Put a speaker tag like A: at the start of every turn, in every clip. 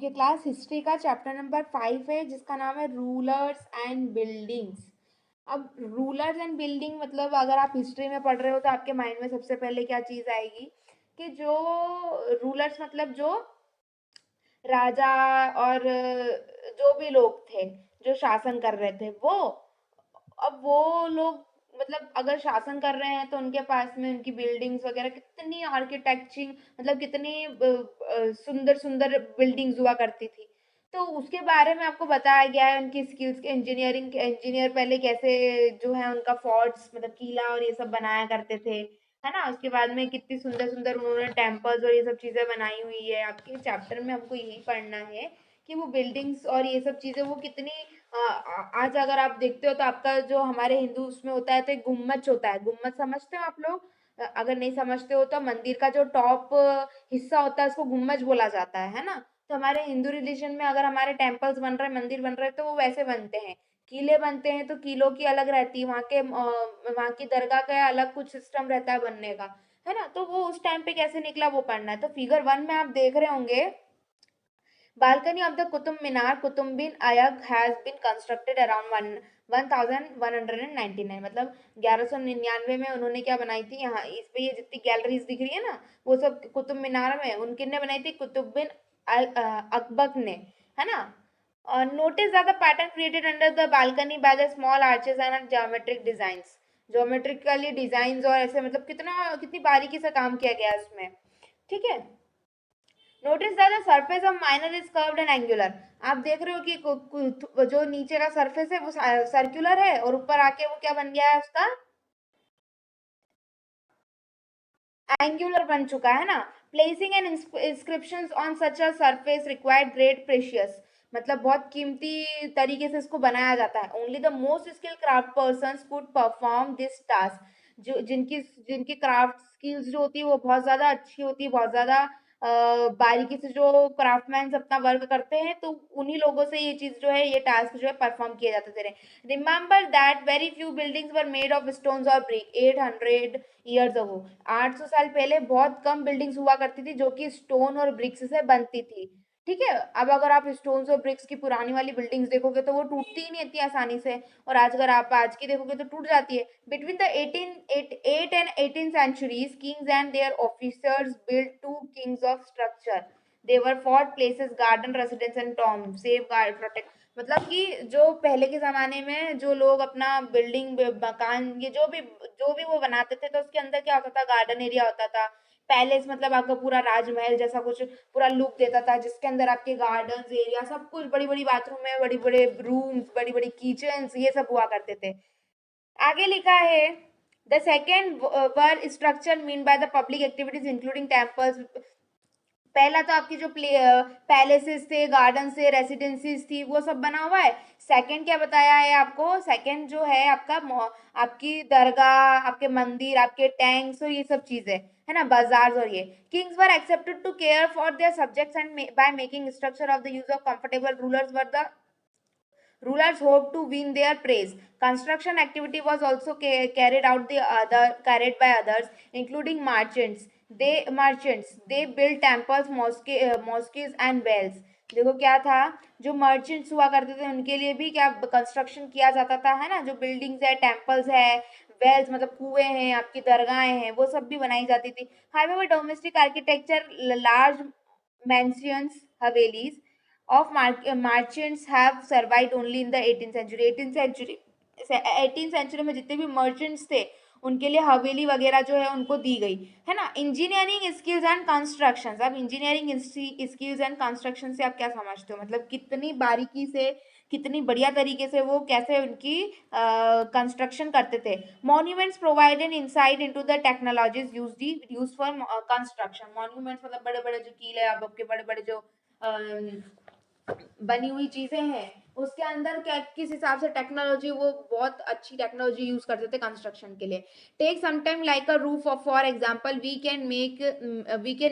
A: ये class history का chapter number 5 है जिसका नाम है रूलर्स एंड बिल्डिंग्स। अब रूलर्स एंड बिल्डिंग मतलब अगर आप हिस्ट्री में पढ़ रहे हो तो आपके माइंड में सबसे पहले क्या चीज आएगी कि जो रूलर्स मतलब जो राजा और जो भी लोग थे जो शासन कर रहे थे वो। अब वो लोग मतलब अगर शासन कर रहे हैं तो उनके पास में उनकी बिल्डिंग्स वगैरह कितनी आर्किटेक्चरिंग मतलब कितनी सुंदर सुंदर बिल्डिंग्स हुआ करती थी। तो उसके बारे में आपको बताया गया है उनकी स्किल्स के इंजीनियरिंग के इंजीनियर पहले कैसे जो है उनका फोर्ट्स मतलब किला और ये सब बनाया करते थे, है ना। उसके बाद में कितनी सुंदर सुंदर उन्होंने टेम्पल्स और ये सब चीजें बनाई हुई है। आपके चैप्टर में हमको यही पढ़ना है कि वो बिल्डिंग्स और ये सब चीजें वो कितनी आज अगर आप देखते हो तो आपका जो हमारे हिंदू उसमें होता है तो एक गुम्मच होता है। गुम्मच समझते हो आप लोग? अगर नहीं समझते हो तो मंदिर का जो टॉप हिस्सा होता है उसको गुम्मच बोला जाता है ना। तो हमारे हिंदू रिलीजन में अगर हमारे टेम्पल्स बन रहे हैं मंदिर बन रहे हैं तो वो वैसे बनते हैं। किले बनते हैं तो किलों की अलग रहती है, वहाँ की दरगाह का अलग कुछ सिस्टम रहता है बनने का, है ना। तो वो उस टाइम पे कैसे निकला वो पढ़ना है। तो फिगर 1 में आप देख रहे होंगे balcony of the Qutub Minar, Qutub bin Ayub has been constructed around 1199 मतलब 1199 में उन्होंने क्या बनाई थी। यहाँ इस पे ये जितनी गैलरीज दिख रही है ना वो सब कुतुब मीनार में उनके ने बनाई थी कुतुब बिन अकबर ने, है ना। और notice the pattern created under the balcony by the small arches and geometric designs. Geometrically design और ऐसे मतलब कितनी बारीकी से काम किया गया है उसमें, ठीक है। Notice that the surface of minor is curved and angular. आप देख रहे हो कि जो नीचे का सरफेस है वो सर्कुलर है और ऊपर आके वो क्या बन गया है उसका एंगुलर बन चुका है ना। Placing an inscription on such a surface required great precious मतलब बहुत कीमती तरीके से इसको बनाया जाता है। Only the most skill craft person could perform this task. जो जिनकी जिनकी क्राफ्ट स्किल्स जो होती है वो बहुत ज्यादा अच्छी होती है, बहुत ज्यादा बारीकी से जो क्राफ्टमैन अपना वर्क करते हैं तो उन्हीं लोगों से ये चीज जो है ये टास्क जो है परफॉर्म किए जाते थे। Remember that very few buildings were made of stones और ब्रिक 800 ईयर्स अगो। 800 साल पहले बहुत कम बिल्डिंग्स हुआ करती थी जो कि स्टोन और ब्रिक्स से बनती थी, ठीक है। अब अगर आप स्टोन्स और ब्रिक्स की पुरानी वाली बिल्डिंग्स देखोगे तो वो टूटती ही नहीं इतनी आसानी से, और आज अगर आप आज की देखोगे तो टूट जाती है। Between the 8 and 18 centuries kings and their officers built two kings of structure. they were fort places garden residence and tomb safeguard protect मतलब कि जो पहले के जमाने में जो लोग अपना बिल्डिंग मकान ये जो भी वो बनाते थे तो उसके अंदर क्या होता था, गार्डन एरिया होता था। पैलेस मतलब आपका पूरा राजमहल जैसा कुछ पूरा लुक देता था जिसके अंदर आपके गार्डन एरिया सब कुछ बड़ी बड़ी बाथरूम है, बड़ी बड़े रूम्स, बड़ी बड़ी किचन ये सब हुआ करते थे। आगे लिखा है the second were structure mean by the public activities including temples. पहला तो आपकी जो पैलेसेस थे, गार्डन से रेसिडेंसीज थी वो सब बना हुआ है। सेकंड क्या बताया है आपको, सेकंड जो है आपका आपकी दरगाह, आपके मंदिर, आपके टैंक्स और ये सब चीजें है ना, बाजार और ये। Kings were accepted to care for their subjects and by making structure of the use of comfortable rulers were the rulers hope to win their praise. Construction activity was also carried by others, including merchants. They built temples, mosques and wells. देखो क्या था, जो merchants हुआ करते थे उनके लिए भी क्या कंस्ट्रक्शन किया जाता था, है ना। जो बिल्डिंग्स है, टेम्पल्स है, वेल्स मतलब कुएं हैं, आपकी दरगाहें हैं, वो सब भी बनाई जाती थी। However domestic architecture, large mansions, havelis of merchants have survived only in the 18th century। 18th century में जितने भी मर्चेंट्स थे उनके लिए हवेली वगैरह जो है उनको दी गई, है ना। Engineering skills and construction. अब इंजीनियरिंग स्किल्स एंड कंस्ट्रक्शन से आप क्या समझते हो, मतलब कितनी बारीकी से कितनी बढ़िया तरीके से वो कैसे उनकी कंस्ट्रक्शन करते थे। Monuments provided insight into the technologies used for construction. Monuments मतलब बड़े बड़े जो किले, आपके बड़े बड़े जो बनी हुई चीजें हैं उसके अंदर क्या किस हिसाब से टेक्नोलॉजी वो बहुत अच्छी टेक्नोलॉजी यूज करते थे कंस्ट्रक्शन के लिए। Take some time like a roof off for example we can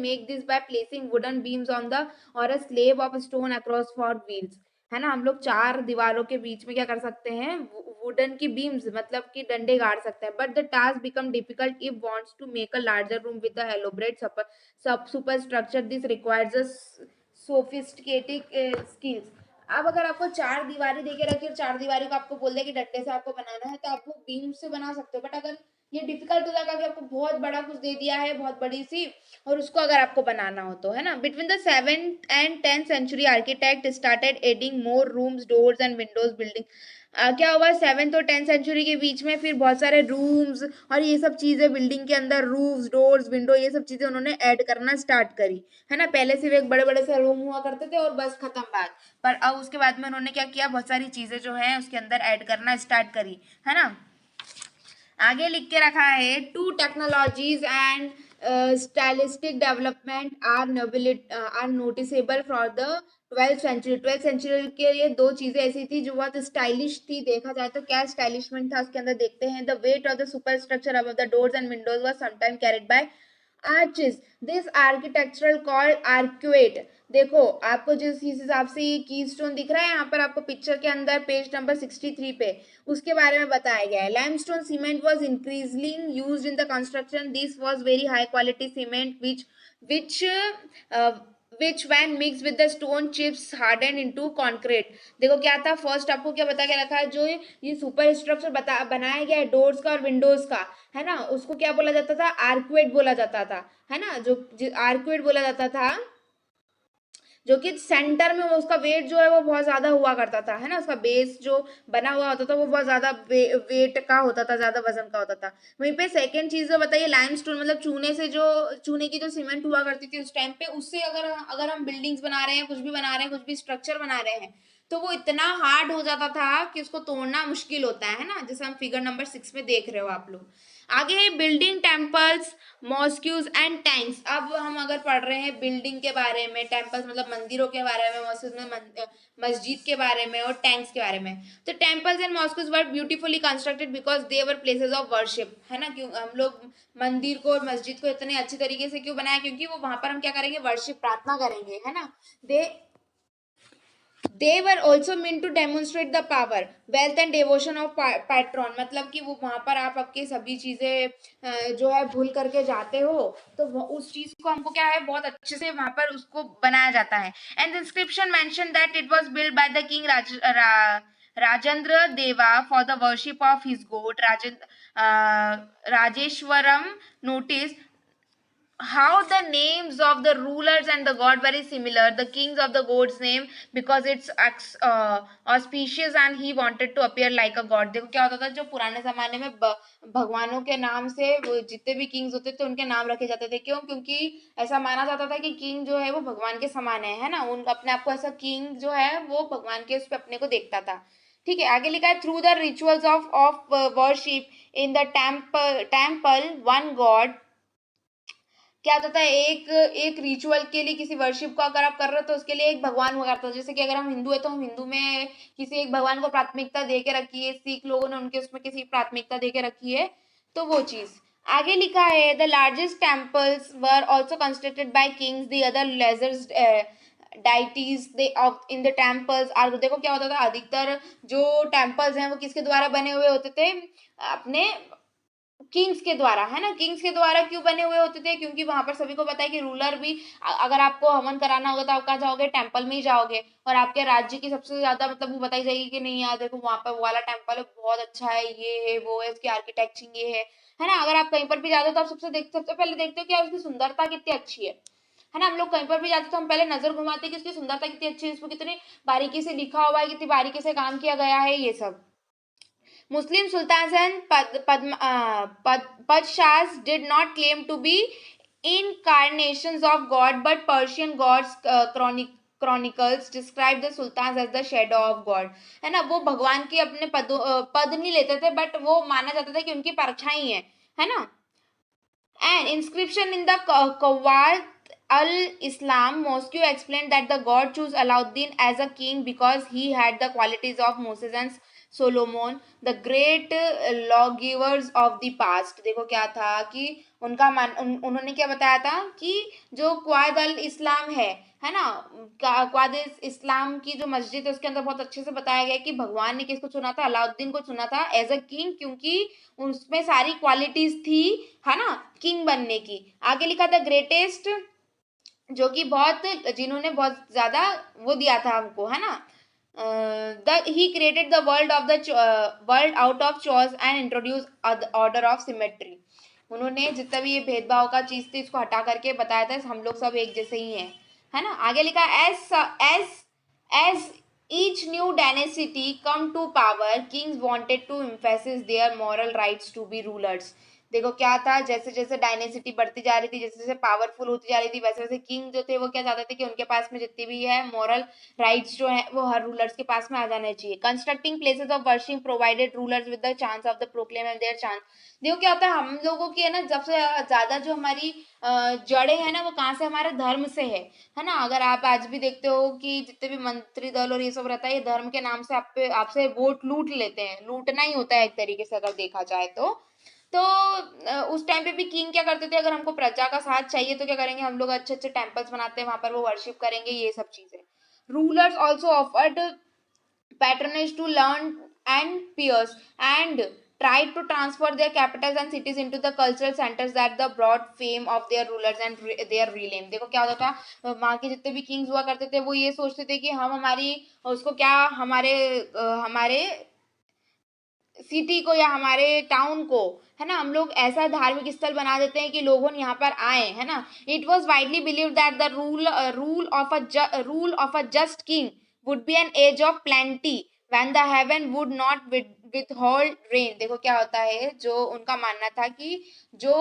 A: make this by placing wooden beams on the or a slab of stone across four wheels, है ना। हम लोग चार दीवारों के बीच में क्या कर सकते हैं, वुडन की बीम्स मतलब कि डंडे गाड़ सकते हैं। But the task become difficult if wants to make a larger room with the elaborate super structure. This requires sophisticated skills. अब अगर आपको चार दीवारी देके रखी और चार दीवारी को आपको बोल दे कि डंडे से आपको बनाना है, तो आप वो बीम से बना सकते हो। बट अगर ये डिफिकल्ट हो जाएगा कि आपको बहुत बड़ा कुछ दे दिया है, बहुत बड़ी सी, और उसको अगर आपको बनाना हो तो, है ना। Between the 7th and 10th century architect started adding more rooms, doors and Windows building. क्या हुआ 7th और 10th सेंचुरी के बीच में, फिर बहुत सारे रूम्स और ये सब चीजें बिल्डिंग के अंदर, रूफ्स, डोर्स, विंडो, ये सब चीजें उन्होंने ऐड करना स्टार्ट करी, है ना। पहले सिर्फ एक बड़े बड़े से रूम हुआ करते थे और बस खत्म बात। पर अब उसके बाद में उन्होंने क्या किया, बहुत सारी चीजें जो है उसके अंदर ऐड करना स्टार्ट करी, है ना। आगे लिख के रखा है, two technologies and stylistic development are noticeable for the 12th century. 12th century के लिए दो चीजें ऐसी थी जो बहुत स्टाइलिश थी। देखा जाए तो क्या स्टाइलिशमेंट था उसके अंदर, देखते हैं। The weight of the super structure above the doors and Windows was sometime carried by arches. This architectural called arcuate. देखो आपको जिस हिसाब से ये की स्टोन दिख रहा है यहाँ पर आपको पिक्चर के अंदर पेज नंबर 63 पे, उसके बारे में बताया गया है। Limestone cement was increasingly used in the construction. This was very high quality cement which which when mixed with the stone chips hardened into concrete। देखो क्या था, फर्स्ट आपको क्या बता के रखा है, जो ये सुपर स्ट्रक्चर बनाया गया है डोर्स का और विंडोज का, है ना, उसको क्या बोला जाता था, आर्क्वेट बोला जाता था, है ना। जो आर्क्वेट बोला जाता था, जो कि सेंटर में उसका वेट जो है वो बहुत ज्यादा हुआ करता था, है ना। उसका बेस जो बना हुआ होता था वो बहुत ज्यादा वेट का होता था, ज्यादा वजन का होता था। वहीं पे सेकंड चीज जो बताइए, लाइमस्टोन, मतलब चूने से जो, चूने की जो सीमेंट हुआ करती थी उस टाइम पे, उससे अगर अगर हम बिल्डिंग्स बना रहे हैं, कुछ भी बना रहे हैं, कुछ भी स्ट्रक्चर बना रहे हैं, तो वो इतना हार्ड हो जाता था कि उसको तोड़ना मुश्किल होता है ना, जैसे हम फिगर नंबर 6 में देख रहे हो आप लोग। आगे है बिल्डिंग टेम्पल्स, मॉस्क्यूज एंड टैंक्स। अब हम अगर पढ़ रहे हैं बिल्डिंग के बारे में, टेम्पल्स मतलब मंदिरों के बारे में, मस्जिद में मस्जिद के बारे में, और टैंक्स के बारे में। तो temples and mosques were beautifully constructed because they were places of worship, है ना। क्यों हम लोग मंदिर को और मस्जिद को इतने अच्छी तरीके से क्यों बनाया, क्योंकि वो वहां पर हम क्या करेंगे, वर्शिप, प्रार्थना करेंगे, है ना। दे they were also meant to demonstrate the power, wealth and devotion of patron। मतलब कि वो वहां पर आप आपकी सभी चीजें जो है भूल करके जाते हो, तो उस चीज को हमको क्या है, बहुत अच्छे से वहां पर उसको बनाया जाता है। And inscription mention that it was build by the king Rajendra Deva for the worship of his god Rajeshwaram. Notice how the names of the rulers and the god very similar. The kings of the god's name because it's auspicious and he wanted to appear like a god। देखो क्या होता था, जो पुराने जमाने में भगवानों के नाम से वो जितने भी किंग्स होते थे उनके नाम रखे जाते थे। क्यों? क्योंकि ऐसा माना जाता था कि किंग जो है वो भगवान के समान है ना। उन अपने आप को ऐसा किंग जो है वो भगवान के उस पर अपने को देखता था। ठीक है, आगे लिखा है, through the rituals of worship in the temple one God. क्या होता है, एक एक रिचुअल के लिए, किसी वर्शिप को अगर आप कर रहे हो तो उसके लिए एक भगवान हुआ करता है। जैसे कि अगर हम हिंदू है तो हम हिंदू में किसी एक भगवान को प्राथमिकता दे के रखी है, सिख लोगों ने उनके उसमें किसी प्राथमिकता दे के रखी है, तो वो चीज। आगे लिखा है, the largest temples were also constructed by kings, the other lesser deities they of in the temples are. देखो क्या होता था, अधिकतर जो टेम्पल्स हैं वो किसके द्वारा बने हुए होते थे, अपने किंग्स के द्वारा, है ना। किंग्स के द्वारा क्यों बने हुए होते थे, क्योंकि वहां पर सभी को पता है कि रूलर भी, अगर आपको हवन कराना होगा तो आप कहाँ जाओगे, टेम्पल में ही जाओगे। और आपके राज्य की सबसे ज्यादा मतलब वो बताई जाएगी कि नहीं यार देखो वहां पर वो वाला टेम्पल है, बहुत अच्छा है, ये है वो है, इसकी आर्किटेक्चर ये है ना। अगर आप कहीं पर भी जाते हो तो आप सबसे पहले देखते हो कि उसकी सुंदरता कितनी अच्छी है ना। हम लोग कहीं पर भी जाते तो हम पहले नजर घुमाते हैं कि उसकी सुंदरता कितनी अच्छी है, इसको कितनी बारीकी से लिखा हुआ है, कितनी बारीकी से काम किया गया है, ये सब। Muslim sultans and Padshahs did not claim to be incarnations of God, but Persian gods chronicles describe the sultans as the shadow of God। है ना, वो भगवान की अपने पद नहीं लेते थे, बट वो माना जाता था कि उनकी परछाई है ना। An inscription in the Kawat al-Islam mosque explained that the god chose Alauddin as a king because he had the qualities of Moses and Solomon, the great lawgivers of the past। देखो क्या था कि उन्होंने क्या बताया था कि जो क्वाद अल इस्लाम है ना, क्वाद इस्लाम की जो मस्जिद है उसके अंदर बहुत अच्छे से बताया गया कि भगवान ने किसको चुना था, अलाउद्दीन को चुना था एज अ किंग, क्योंकि उसमें सारी क्वालिटीज थी, है ना, किंग बनने की। आगे लिखा था, ग्रेटेस्ट जो कि बहुत, जिन्होंने बहुत ज्यादा वो दिया था हमको, है ना। He created the world out of chores and introduced order of symmetry. उन्होंने जितना भी ये भेदभाव का चीज थी इसको हटा करके बताया था हम लोग सब एक जैसे ही हैं, है ना। आगे लिखा, as each new dynasty come to power, kings wanted to emphasize their moral rights to be rulers. देखो क्या था, जैसे जैसे डायनेसिटी बढ़ती जा रही थी, जैसे जैसे पावरफुल होती जा रही थी, वैसे वैसे किंग जो थे वो क्या चाहते थे कि उनके पास में जितनी भी है मॉरल राइट्स जो है वो हर रूलर्स के पास में आ जाने चाहिए। Constructing places of worship provided rulers with the chance of the proclaim and their chance. देखो क्या होता है, हम लोगों की है ना सबसे ज्यादा जो हमारी जड़ें हैं ना वो कहाँ से, हमारे धर्म से है ना। अगर आप आज भी देखते हो कि जितने भी मंत्री दल और ये सब रहता है, ये धर्म के नाम से आप पे आपसे वोट लूट लेते हैं, लूटना ही होता है एक तरीके से अगर देखा जाए तो उस टाइम पे भी किंग क्या करते थे, अगर हमको प्रजा का साथ चाहिए तो क्या करेंगे, हम लोग अच्छे अच्छे टेम्पल्स बनाते हैं, वहां पर वो वर्शिप करेंगे, ये सब चीजें। Rulers also offered patronage to learn and peers and tried to transfer their capitals and cities into the cultural centers that the broad fame of their rulers and their real name। देखो क्या होता था, वहाँ के जितने भी Kings हुआ करते थे वो ये सोचते थे कि हम हमारी उसको क्या हमारे सिटी को या हमारे टाउन को, है ना, हम लोग ऐसा धार्मिक स्थल बना देते हैं कि लोगों यहाँ पर आए, है ना। It was widely believe that the rule of a just king would be an age of plenty when the heaven would not withhold rain. देखो क्या होता है, जो उनका मानना था कि जो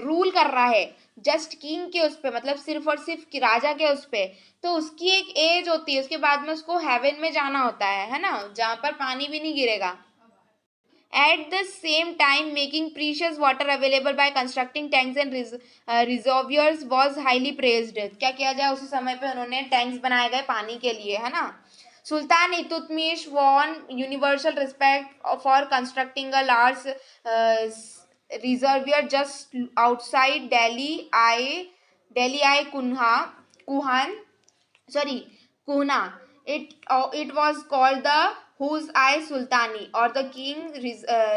A: रूल कर रहा है जस्ट किंग के उस पे, मतलब सिर्फ और सिर्फ राजा के उस पे, तो उसकी एक एज होती है, उसके बाद में उसको हेवन में जाना होता है ना, जहां पर पानी भी नहीं गिरेगा। At the same time, making precious water available by constructing tanks and reservoirs was highly praised। क्या किया जाए, उसी समय पे उन्होंने टैंक्स बनाए गए पानी के लिए, है ना। सुल्तान इतुतमिश won universal respect for constructing a large reservoir just outside Delhi I Kuhan, sorry, Kuna. It was called the Whose Eye Sultani और द किंग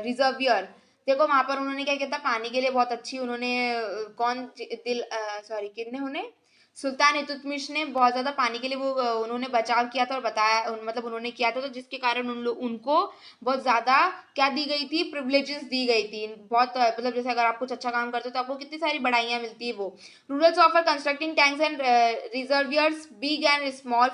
A: रिजर्वियर। देखो वहां पर उन्होंने क्या किया था, पानी के लिए बहुत अच्छी उन्होंने कौन दिल सॉरी किन्ने उन्हें, सुल्तान इतुतमिश ने बहुत ज्यादा पानी के लिए वो उन्होंने बचाव किया था और बताया मतलब उन्होंने किया था, तो जिसके कारण उनको बहुत ज्यादा क्या दी गई थी, प्रिविलेजेस दी गई थी बहुत, मतलब जैसे अगर आप कुछ अच्छा काम करते हो तो आपको कितनी सारी बढ़ाइयाँ मिलती है वो। Rulers offer constructing tanks and reservoirs big and small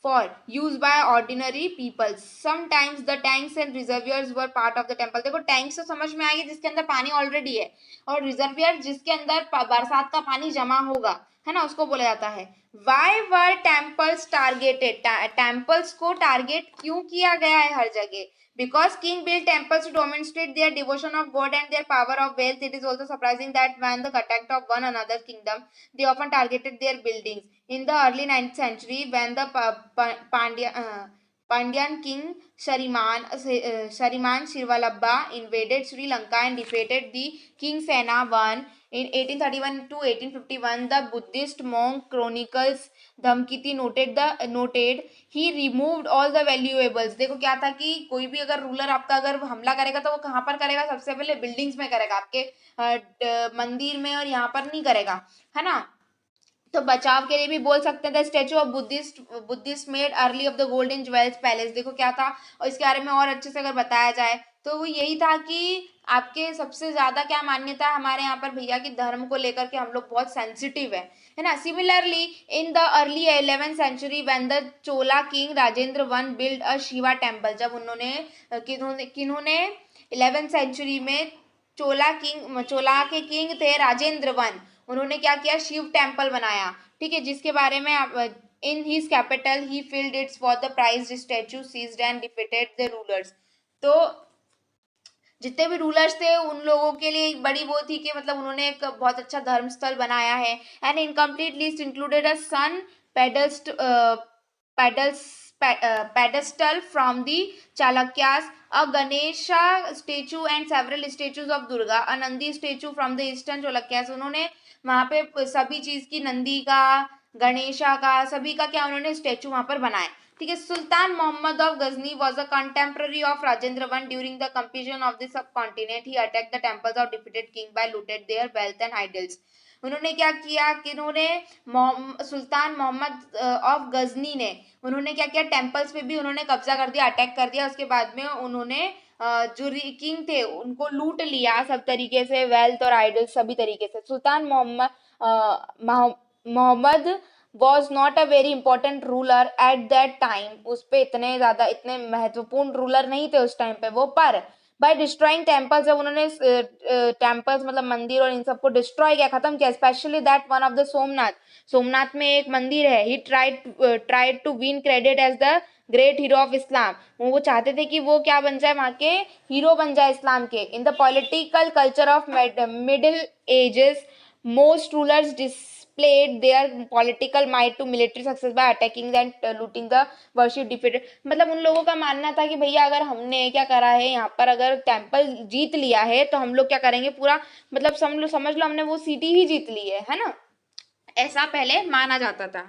A: for use by ordinary people. Sometimes the tanks and reservoirs were part of the temple। देखो टैंक्स तो समझ में आएगी जिसके अंदर पानी ऑलरेडी है, और रिजर्वियर जिसके अंदर बरसात का पानी जमा होगा, है ना, उसको बोला जाता है। Why were temples targeted, temples को टारगेट क्यों किया गया है हर जगह, because king built temples to demonstrate their devotion of god and their power of wealth। It is also surprising that when the attacked of one another kingdom, they often targeted their buildings। in the early 9th century when the Pandyan king Shariman Shirvalabha invaded Sri Lanka and defeated the King Sena I in 1831 to 1851, the Buddhist monk chronicles धमकीती noted he removed all the valuables। देखो क्या था कि कोई भी अगर ruler आपका अगर हमला करेगा तो वो कहाँ पर करेगा, सबसे पहले बिल्डिंग्स में करेगा, आपके मंदिर में और यहाँ पर नहीं करेगा, है ना। तो बचाव के लिए भी बोल सकते हैं, statue of Buddhist made early of the golden jewels palace. देखो क्या था, और इसके बारे में और अच्छे से अगर बताया जाए तो वो यही था कि आपके सबसे ज्यादा क्या मान्यता है हमारे यहाँ पर भैया की धर्म को लेकर के हम लोग बहुत सेंसिटिव है ना। Similarly in the early 11th century when the Chola king Rajendra one build a Shiva temple. जब उन्होंने किन्होंने 11th सेंचुरी में चोला के किंग थे राजेंद्र वन, उन्होंने क्या किया, शिव टेम्पल बनाया, ठीक है, जिसके बारे में in his capital he filled its for the prized statue seized and defeated the rulers. तो जितने भी रूलर्स थे उन लोगों के लिए एक बड़ी वो थी कि मतलब उन्होंने एक बहुत अच्छा धर्म स्थल बनाया है। An incomplete list included a sun pedestal from the Chalukyas, a Ganesha statue and several statues of Durga, a Nandi statue from the eastern Chalukyas। उन्होंने वहां पे सभी चीज की, नंदी का, गणेशा का, सभी का क्या उन्होंने स्टेचू वहां पर बनाए, ठीक है। Sultan Mohammad of Ghazni was a contemporary of Rajendra one during the confusion of the subcontinent. He attack the temples of defeated king by looted their wealth and idols. उन्होंने क्या किया कि उन्होंने सुल्तान मोहम्मद ऑफ गजनी ने उन्होंने क्या किया, टेम्पल्स पे भी उन्होंने कब्जा कर दिया, अटैक कर दिया। उसके बाद में उन्होंने जो किंग थे उनको लूट लिया सब तरीके से, वेल्थ और आइडल्स सभी तरीके से। Sultan Mohammad was not a very important ruler at that time, उस पे इतने महत्वपूर्ण रूलर नहीं थे उस टाइम पे वो। पर बाय डिस्ट्रॉइंग टेम्पल्स, जब उन्होंने टेम्पल्स मतलब मंदिर और इन सबको डिस्ट्रॉय किया, खत्म किया, specially that one of the Somnath, Somnath में एक मंदिर है, he tried to win credit as the great hero of Islam, वो चाहते थे कि वो क्या बन जाए, वहां के हीरो बन जाए इस्लाम के। In the political culture of middle ages, most rulers displayed their political might to military success by attacking and looting the worship defeated। मतलब उन लोगों का मानना था कि भैया अगर हमने क्या करा है यहाँ पर, अगर टेम्पल जीत लिया है तो हम लोग क्या करेंगे पूरा, मतलब समझ लो हमने वो सिटी ही जीत ली है ना, ऐसा पहले माना जाता था।